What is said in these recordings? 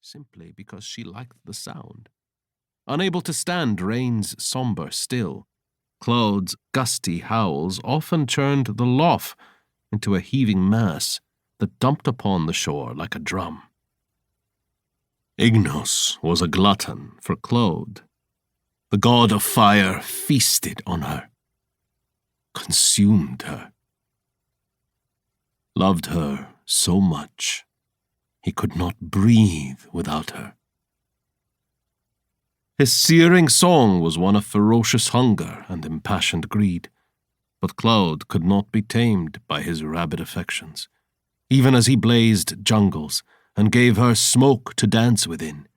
simply because she liked the sound. Unable to stand rain's somber still, Claude's gusty howls often turned the lough into a heaving mass that dumped upon the shore like a drum. Ignos was a glutton for Claude. The god of fire feasted on her, consumed her, loved her so much he could not breathe without her. His searing song was one of ferocious hunger and impassioned greed, but Claude could not be tamed by his rabid affections, even as he blazed jungles and gave her smoke to dance within,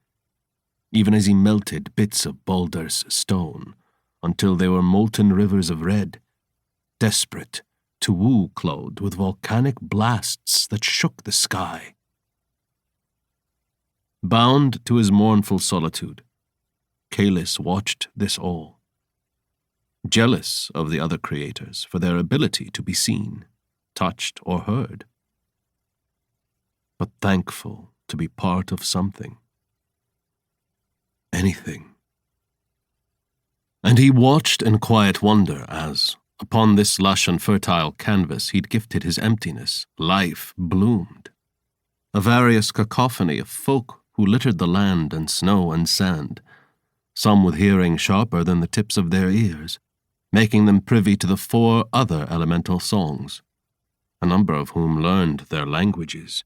even as he melted bits of Baldur's stone until they were molten rivers of red, desperate to woo Claude with volcanic blasts that shook the sky. Bound to his mournful solitude, Caelus watched this all, jealous of the other creators for their ability to be seen, touched, or heard, but thankful to be part of something. Anything. And he watched in quiet wonder as, upon this lush and fertile canvas he'd gifted his emptiness, life bloomed. A various cacophony of folk who littered the land and snow and sand, some with hearing sharper than the tips of their ears, making them privy to the 4 other elemental songs, a number of whom learned their languages,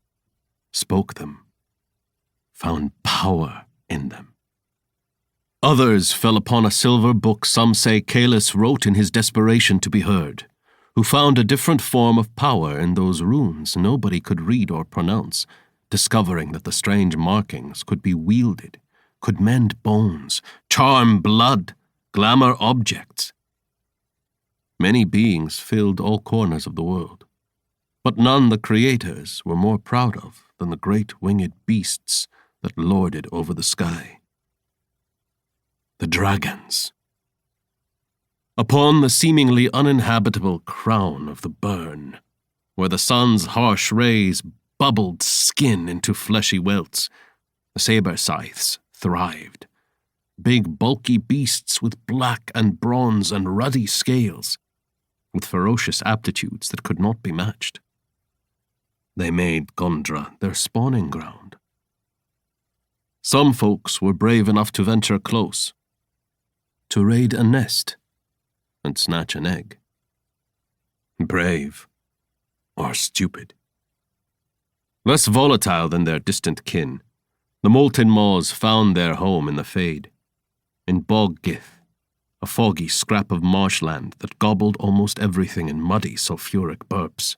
spoke them, found power in them. Others fell upon a silver book some say Caelus wrote in his desperation to be heard, who found a different form of power in those runes nobody could read or pronounce, discovering that the strange markings could be wielded, could mend bones, charm blood, glamour objects. Many beings filled all corners of the world, but none the creators were more proud of than the great winged beasts that lorded over the sky. The dragons. Upon the seemingly uninhabitable crown of the burn, where the sun's harsh rays bubbled skin into fleshy welts, the saber scythes thrived. Big, bulky beasts with black and bronze and ruddy scales, with ferocious aptitudes that could not be matched. They made Gondra their spawning ground. Some folks were brave enough to venture close, to raid a nest and snatch an egg. Brave or stupid. Less volatile than their distant kin, the molten maws found their home in the Fade, in Bog Gith, a foggy scrap of marshland that gobbled almost everything in muddy, sulfuric burps.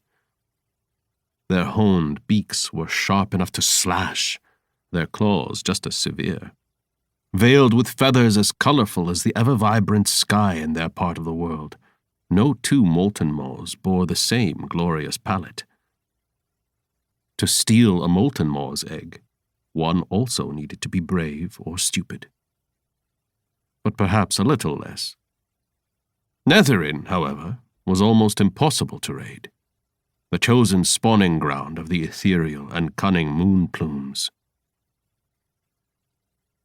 Their honed beaks were sharp enough to slash, their claws just as severe, veiled with feathers as colorful as the ever-vibrant sky in their part of the world. No 2 molten maws bore the same glorious palette. To steal a molten maw's egg, one also needed to be brave or stupid, but perhaps a little less. Netherin, however, was almost impossible to raid, the chosen spawning ground of the ethereal and cunning moon plumes.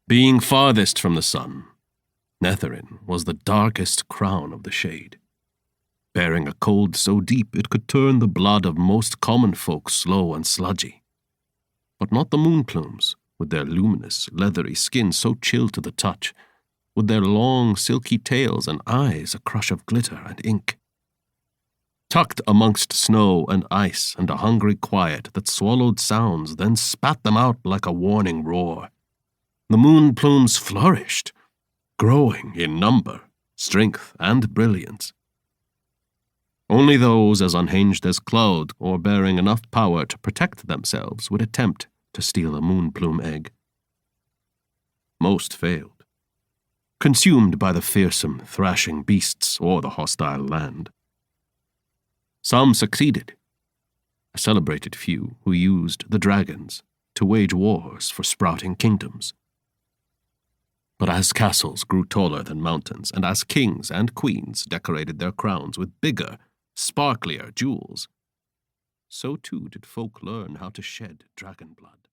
Being farthest from the sun, Netherin was the darkest crown of the shade, bearing a cold so deep it could turn the blood of most common folk slow and sludgy. But not the moon plumes, with their luminous, leathery skin so chill to the touch, with their long, silky tails and eyes a crush of glitter and ink. Tucked amongst snow and ice and a hungry quiet that swallowed sounds, then spat them out like a warning roar, the moon plumes flourished, growing in number, strength, and brilliance. Only those as unhinged as Claude or bearing enough power to protect themselves would attempt to steal a moon plume egg. Most failed, consumed by the fearsome, thrashing beasts or the hostile land. Some succeeded, a celebrated few who used the dragons to wage wars for sprouting kingdoms. But as castles grew taller than mountains, and as kings and queens decorated their crowns with bigger, sparklier jewels, so too did folk learn how to shed dragon blood.